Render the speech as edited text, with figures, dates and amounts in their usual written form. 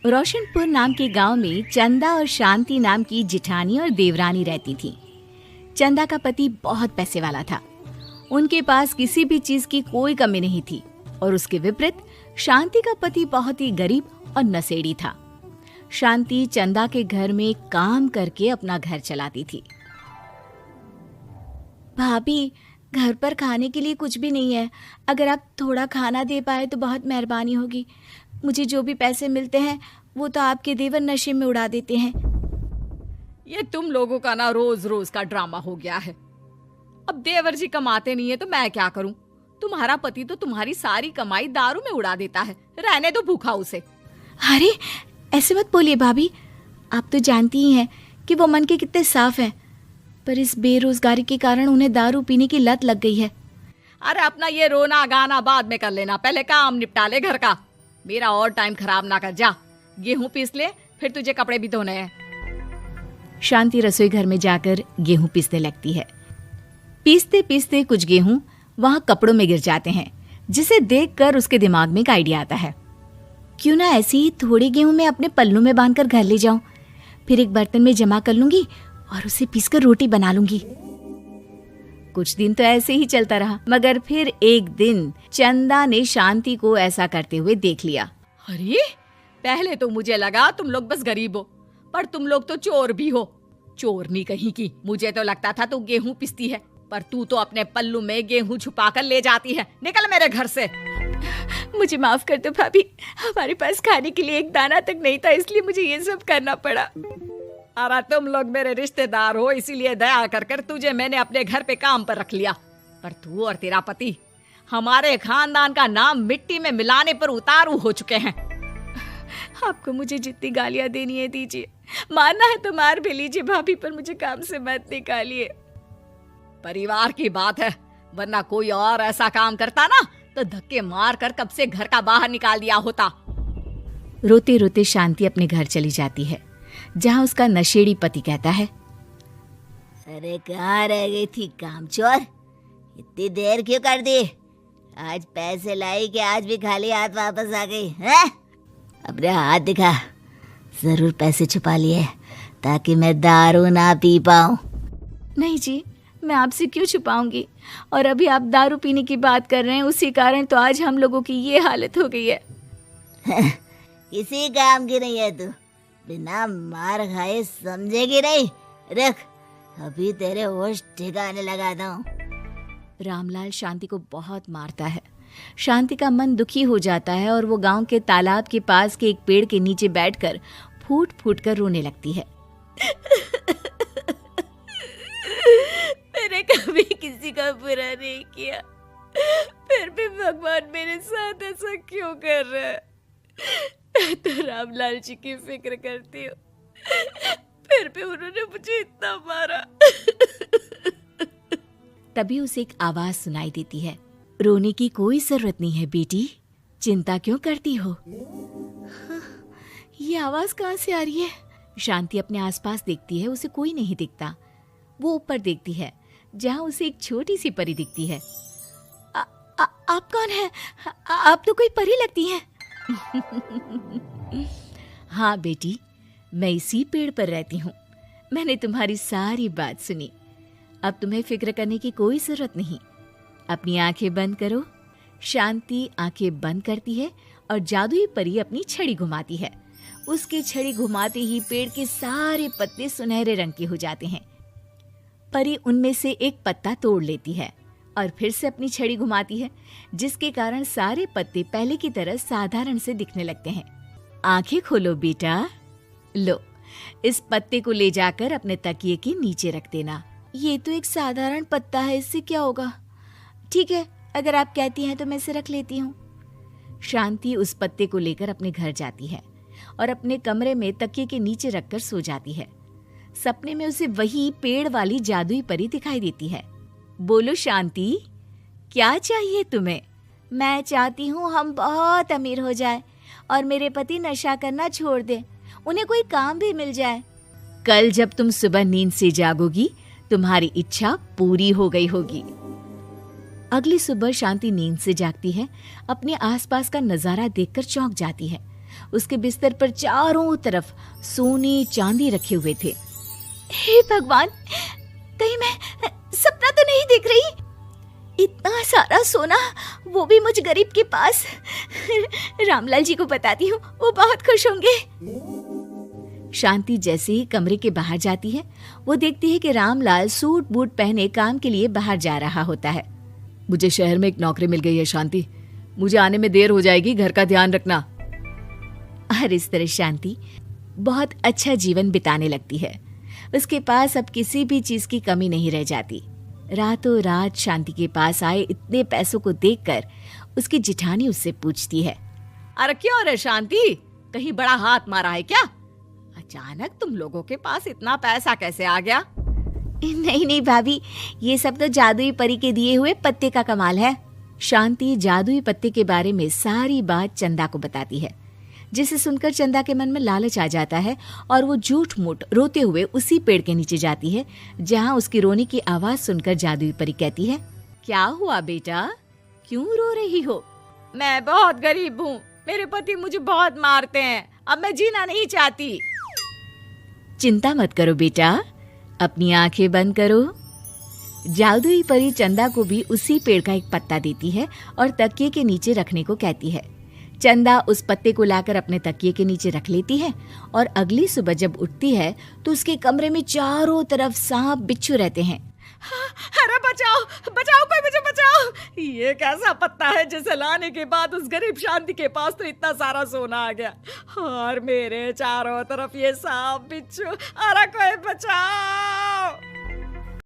रोशनपुर नाम के गांव में चंदा और शांति नाम की जिठानी और देवरानी रहती थी। चंदा का पति बहुत पैसे वाला था। उनके पास किसी भी चीज की कोई कमी नहीं थी और उसके विपरीत शांति का पति बहुत ही गरीब और नशेड़ी था। शांति चंदा के घर में काम करके अपना घर चलाती थी। भाभी, घर पर खाने के लिए कुछ भी नहीं है। अगर आप थोड़ा खाना दे पाए तो बहुत मेहरबानी होगी। मुझे जो भी पैसे मिलते हैं वो तो आपके देवर नशे में उड़ा देते हैं। ये तुम लोगों का ना रोज रोज का ड्रामा हो गया है। अब देवर जी कमाते नहीं है तो मैं क्या करूं? तुम्हारा पति तो तुम्हारी सारी कमाई दारू में उड़ा देता है। रहने दो भूखा उसे। अरे ऐसे मत बोलिए भाभी, आप तो जानती ही हैं कि वो मन के कितने साफ हैं, पर इस बेरोजगारी के कारण उन्हें दारू पीने की लत लग गई है। अरे अपना ये रोना गाना बाद में कर लेना, पहले काम निपटा ले घर का। मेरा और टाइम खराब ना कर। जा गेहूं पीस ले, फिर तुझे कपड़े भी धोने हैं। शांति रसोई घर में जाकर गेहूं पीसने लगती है। पीसते पीसते कुछ गेहूं वहां कपड़ों में गिर जाते हैं, जिसे देखकर उसके दिमाग में एक आइडिया आता है। क्यों ना ऐसे ही थोड़े गेहूं मैं अपने पल्लू में बांधकर घर ले जाऊं, फिर एक बर्तन में जमा कर लूंगी और उसे पीसकर रोटी बना लूंगी। कुछ दिन तो ऐसे ही चलता रहा, मगर फिर एक दिन चंदा ने शांति को ऐसा करते हुए देख लिया। अरे पहले तो मुझे लगा तुम लोग बस गरीब हो, पर तुम लोग तो चोर भी हो। चोरनी कहीं की। मुझे तो लगता था तू गेहूं पिसती है, पर तू तो अपने पल्लू में गेहूं छुपा कर ले जाती है। निकल मेरे घर से। मुझे माफ कर दो भाभी, हमारे पास खाने के लिए एक दाना तक नहीं था, इसलिए मुझे ये सब करना पड़ा। अरे तुम लोग मेरे रिश्तेदार हो, इसीलिए दया कर कर तुझे मैंने अपने घर पे काम पर रख लिया, पर तू और तेरा पति हमारे खानदान का नाम मिट्टी में मिलाने पर उतारू हो चुके हैं। आपको मुझे जितनी गालियां देनी है दीजिए, मारना है तो मार भी लीजिए भाभी, पर मुझे काम से मत निकालिए। परिवार की बात है, वरना कोई और ऐसा काम करता ना तो धक्के मार कर कब से घर का बाहर निकाल दिया होता। रोते रोते शांति अपने घर चली जाती है, जहाँ उसका नशेड़ी पति कहता है, अरे कहाँ रह गई थी कामचोर? इतनी देर क्यों कर दी? आज पैसे लाई कि आज भी खाली हाथ वापस आ गई है? अपने हाथ दिखा। जरूर पैसे छुपा लिए ताकि मैं दारू ना पी पाऊं। नहीं जी, मैं आपसे क्यों छुपाऊंगी, और अभी आप दारू पीने की बात कर रहे हैं, उसी कारण तो आज हम लोगों की ये हालत हो गई है। किसी काम की नहीं है तू, बिना मार खाए समझेगी नहीं। रख, अभी तेरे होश ठिकाने लगाता हूँ। रामलाल शांति को बहुत मारता है। शांति का मन दुखी हो जाता है और वो गांव के तालाब के पास के एक पेड़ के नीचे बैठकर फूट फूट कर रोने लगती है। मैंने कभी किसी का बुरा नहीं किया, फिर भी भगवान मेरे साथ ऐसा क्यों कर रहा है? मैं तो रामलाल जी की फिक्र करती हूँ, फिर भी उन्होंने मुझे इतना मारा। तभी उसे एक आवाज सुनाई देती है, रोने की कोई जरूरत नहीं है बेटी, चिंता क्यों करती हो? ये आवाज कहाँ से आ रही है? शांति अपने आसपास देखती है, उसे कोई नहीं दिखता। वो ऊपर देखती है, जहाँ उसे एक छोटी सी परी दिखती है। आप कौन है? आप तो कोई परी लगती हैं। हाँ बेटी, मैं इसी पेड़ पर रहती हूँ। मैंने तुम्हारी सारी बात सुनी, अब तुम्हें फिक्र करने की कोई जरूरत नहीं। अपनी आंखें बंद करो। शांति आंखें बंद करती है और जादुई परी अपनी छड़ी घुमाती है। उसकी छड़ी घुमाते ही पेड़ के सारे पत्ते सुनहरे रंग के हो जाते हैं। परी उनमें से एक पत्ता तोड़ लेती है और फिर से अपनी छड़ी घुमाती है, जिसके कारण सारे पत्ते पहले की तरह साधारण से दिखने लगते हैं। आंखें खोलो बेटा। लो, इस पत्ते को ले जाकर अपने तकिए के नीचे रख देना। ये तो एक साधारण पत्ता है, इससे क्या होगा? ठीक है, अगर आप कहती हैं तो मैं इसे रख लेती हूँ। शांति उस पत्ते को लेकर अपने घर जाती है और अपने कमरे में तकिए के नीचे रखकर सो जाती है। सपने में उसे वही पेड़ वाली जादुई परी दिखाई देती है। बोलो शांति, क्या चाहिए तुम्हें? मैं चाहती हूँ हम बहुत अमीर हो जाए और मेरे पति नशा करना छोड़ दे, उन्हें कोई काम भी मिल जाए। कल जब तुम सुबह नींद से जागोगी, तुम्हारी इच्छा पूरी हो गई होगी। अगली सुबह शांति नींद से जागती है। अपने आसपास का नजारा देखकर चौंक जाती है। उसके बिस्तर पर चारों तरफ सोने चांदी रखे हुए थे। हे भगवान, कहीं मैं सपना तो नहीं देख रही? इतना सारा सोना, वो भी मुझ गरीब के पास। रामलाल जी को बताती हूँ, वो बहुत खुश होंगे। शांति जैसे ही कमरे के बाहर जाती है, वो देखती है कि रामलाल सूट बूट पहने काम के लिए बाहर जा रहा होता है। मुझे शहर में एक नौकरी मिल गई है शांति, मुझे आने में देर हो जाएगी, घर का ध्यान रखना। और इस तरह शांति बहुत अच्छा जीवन बिताने लगती है। उसके पास अब किसी भी चीज की कमी नहीं रह जाती। रातों रात शांति के पास आए इतने पैसों को देखकर उसकी जिठानी उससे पूछती है, अरे क्यों रे शांति, कहीं बड़ा हाथ मारा है क्या? अचानक तुम लोगों के पास इतना पैसा कैसे आ गया? नहीं नहीं भाभी, ये सब तो जादुई परी के दिए हुए पत्ते का कमाल है। शांति जादुई पत्ते के बारे में सारी बात चंदा को बताती है, जिसे सुनकर चंदा के मन में लालच आ जाता है और वो झूठ मूठ रोते हुए उसी पेड़ के नीचे जाती है जहाँ उसकी रोने की आवाज सुनकर जादुई परी कहती है, क्या हुआ बेटा, क्यों रो रही हो? मैं बहुत गरीब हूँ, मेरे पति मुझे बहुत मारते हैं, अब मैं जीना नहीं चाहती। चिंता मत करो बेटा, अपनी आंखें बंद करो। जादुई परी चंदा को भी उसी पेड़ का एक पत्ता देती है और तकिए के नीचे रखने को कहती है। चंदा उस पत्ते को लाकर अपने तकिए के नीचे रख लेती है और अगली सुबह जब उठती है तो उसके कमरे में चारों तरफ सांप बिच्छू रहते हैं। अरे बचाओ बचाओ, कोई मुझे बचाओ, ये कैसा पत्ता है जिसे लाने के बाद उस गरीब शांति के पास तो इतना सारा सोना आ गया और मेरे चारों तरफ ये सांप बिच्छू, अरे कोई बचाओ।